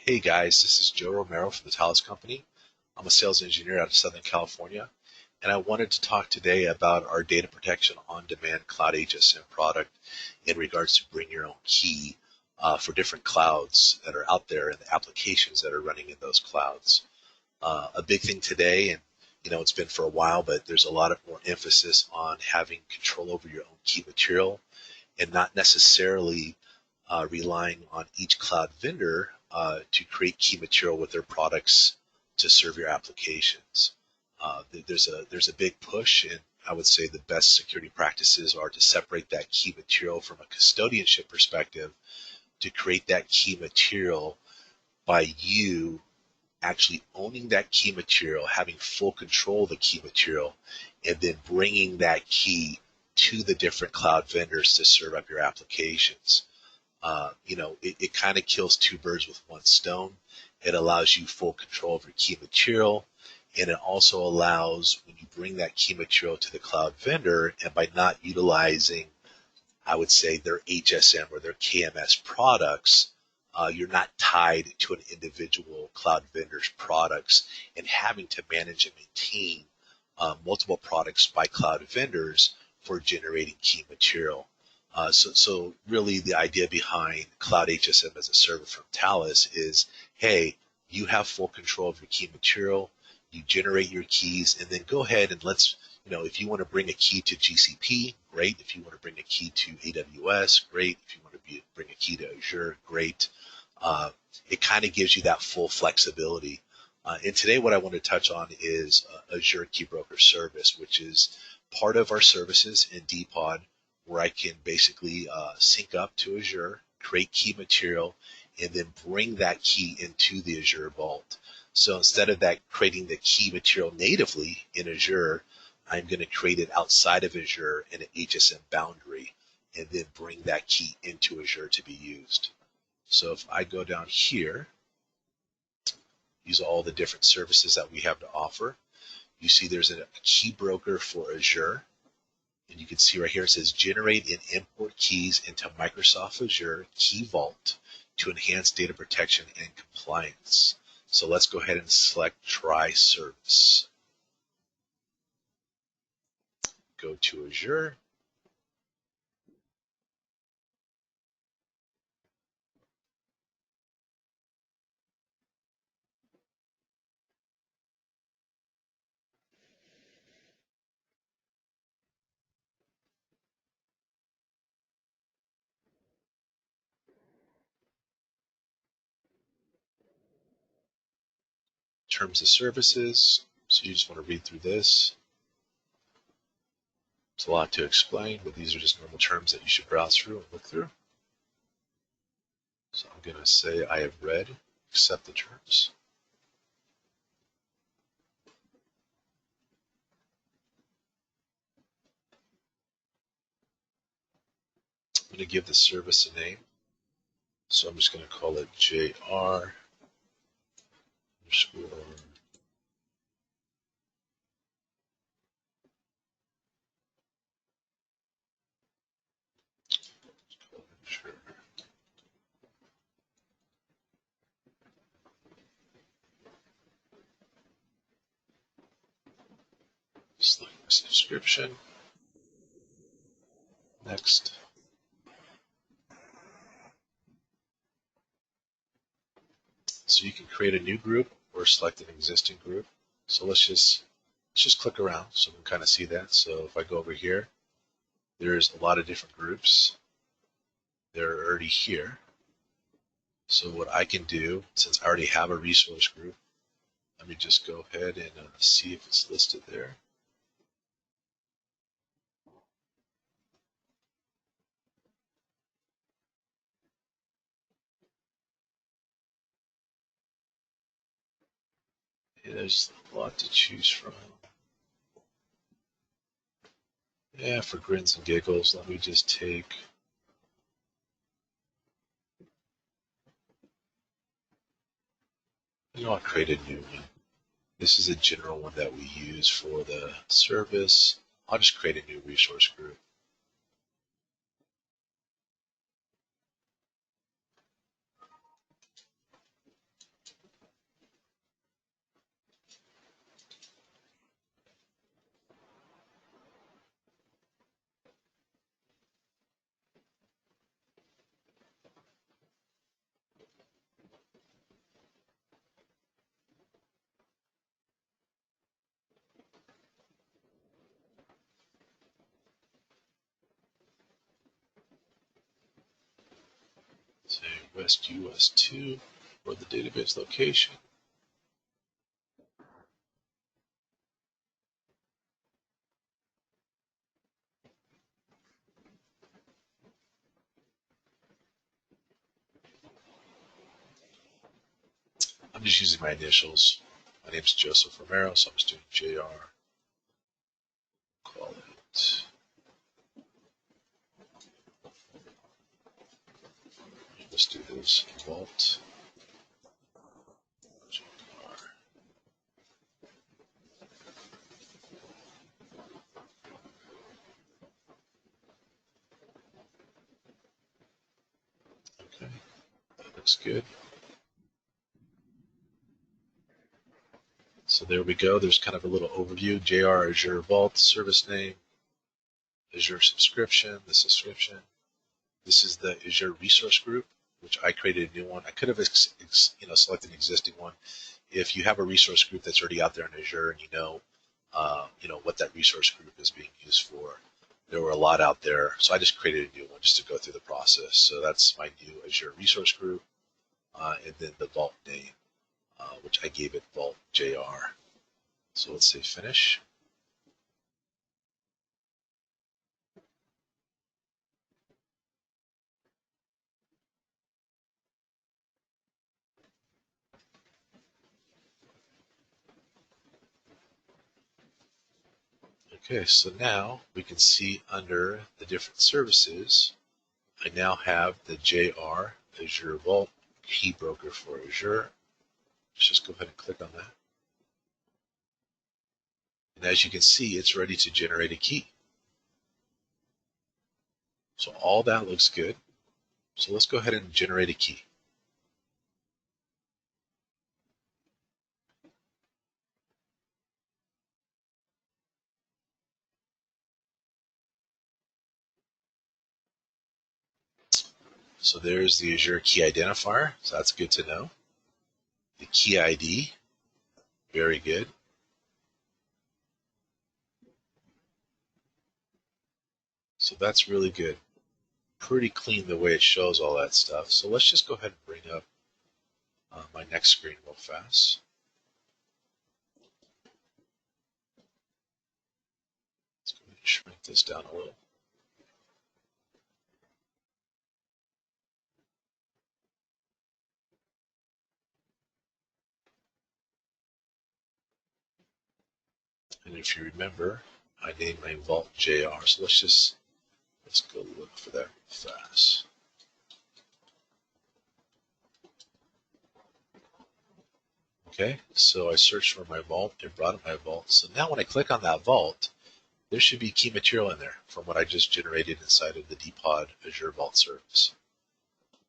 Hey guys, this is Joe Romero from the Thales Company. I'm a sales engineer out of Southern California, and I wanted to talk today about our data protection on-demand cloud HSM product in regards to bring your own key for different clouds that are out there and the applications that are running in those clouds. A big thing today, and it's been for a while, but there's a lot of more emphasis on having control over your own key material and not necessarily relying on each cloud vendor to create key material with their products to serve your applications. There's a big push, and I would say the best security practices are to separate that key material from a custodianship perspective to create that key material by you actually owning that key material, having full control of the key material, and then bringing that key to the different cloud vendors to serve up your applications. It kind of kills two birds with one stone. It allows you full control of your key material, and it also allows when you bring that key material to the cloud vendor, and by not utilizing, I would say, their HSM or their KMS products, you're not tied to an individual cloud vendor's products and having to manage and maintain multiple products by cloud vendors for generating key material. So really the idea behind Cloud HSM as a service from Thales is, hey, you have full control of your key material, you generate your keys, and then go ahead and if you want to bring a key to GCP, great. If you want to bring a key to AWS, great. If you want to bring a key to Azure, great. It kind of gives you that full flexibility. And today what I want to touch on is Azure Key Broker Service, which is part of our services in DPoD, where I can basically sync up to Azure, create key material, and then bring that key into the Azure Vault. So instead of that creating the key material natively in Azure, I'm going to create it outside of Azure in an HSM boundary and then bring that key into Azure to be used. So if I go down here, use all the different services that we have to offer, you see there's a key broker for Azure. And you can see right here it says generate and import keys into Microsoft Azure Key Vault to enhance data protection and compliance. So let's go ahead and select Try Service. Go to Azure. Terms of services. So you just want to read through this. It's a lot to explain, but these are just normal terms that you should browse through and look through. So I'm going to say I have read, accept the terms. I'm going to give the service a name. So I'm just going to call it JR underscore Azure. Select this description. Next. So you can create a new group or select an existing group. So let's just click around so we can kind of see that. So if I go over here, there's a lot of different groups. They're already here. So what I can do, since I already have a resource group, let me just go ahead and see if it's listed there. Yeah, there's a lot to choose from. Yeah, for grins and giggles, let me just take I'll create a new one. This is a general one that we use for the service. I'll just create a new resource group. West US 2 for the database location. I'm just using my initials. My name is Joseph Romero, so I'm just doing JR. Call it. Let's do this. Vault. JR. Okay, that looks good. So there we go. There's kind of a little overview. JR Azure Vault service name, Azure subscription, the subscription. This is the Azure resource group, which I created a new one. I could have selected an existing one. If you have a resource group that's already out there in Azure and you know what that resource group is being used for, there were a lot out there. So I just created a new one just to go through the process. So that's my new Azure resource group, and then the Vault name, which I gave it Vault JR. So let's say finish. Okay, so now we can see under the different services, I now have the JR Azure Vault key broker for Azure. Let's just go ahead and click on that. And as you can see, it's ready to generate a key. So all that looks good. So let's go ahead and generate a key. So there's the Azure key identifier. So that's good to know. The key ID, very good. So that's really good. Pretty clean the way it shows all that stuff. So let's just go ahead and bring up my next screen real fast. Let's go ahead and shrink this down a little. And if you remember, I named my Vault JR. So let's go look for that fast. Okay, so I searched for my vault, it brought up my vault. So now when I click on that vault, there should be key material in there from what I just generated inside of the DPoD Azure Vault service.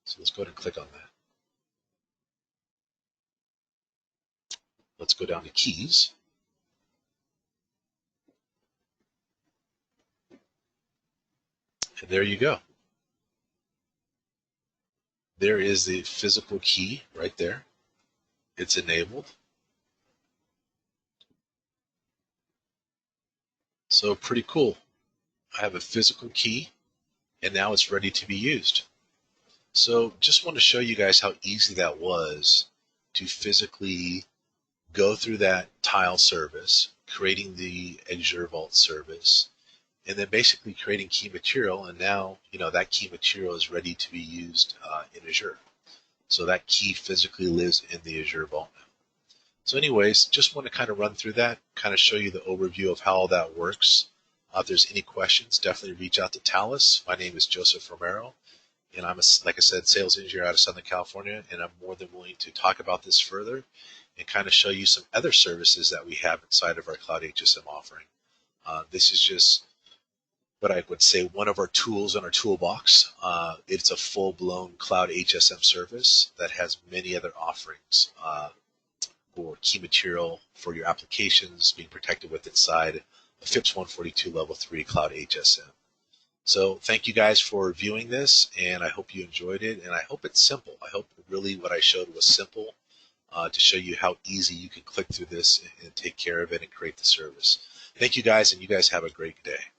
So let's go ahead and click on that. Let's go down to keys. And there you go. There is the physical key right there. It's enabled. So pretty cool. I have a physical key and now it's ready to be used. So just want to show you guys how easy that was to physically go through that tile service, creating the Azure Vault service, and then basically creating key material. And now, that key material is ready to be used in Azure. So that key physically lives in the Azure Vault now. So anyways, just want to kind of run through that, kind of show you the overview of how all that works. If there's any questions, definitely reach out to Thales. My name is Joseph Romero, and I'm, like I said, sales engineer out of Southern California, and I'm more than willing to talk about this further and kind of show you some other services that we have inside of our Cloud HSM offering. This is just what I would say one of our tools in our toolbox. It's a full-blown Cloud HSM service that has many other offerings for key material for your applications being protected with inside a FIPS 142 Level 3 Cloud HSM. So thank you guys for viewing this, and I hope you enjoyed it, and I hope it's simple. I hope really what I showed was simple to show you how easy you can click through this and take care of it and create the service. Thank you guys, and you guys have a great day.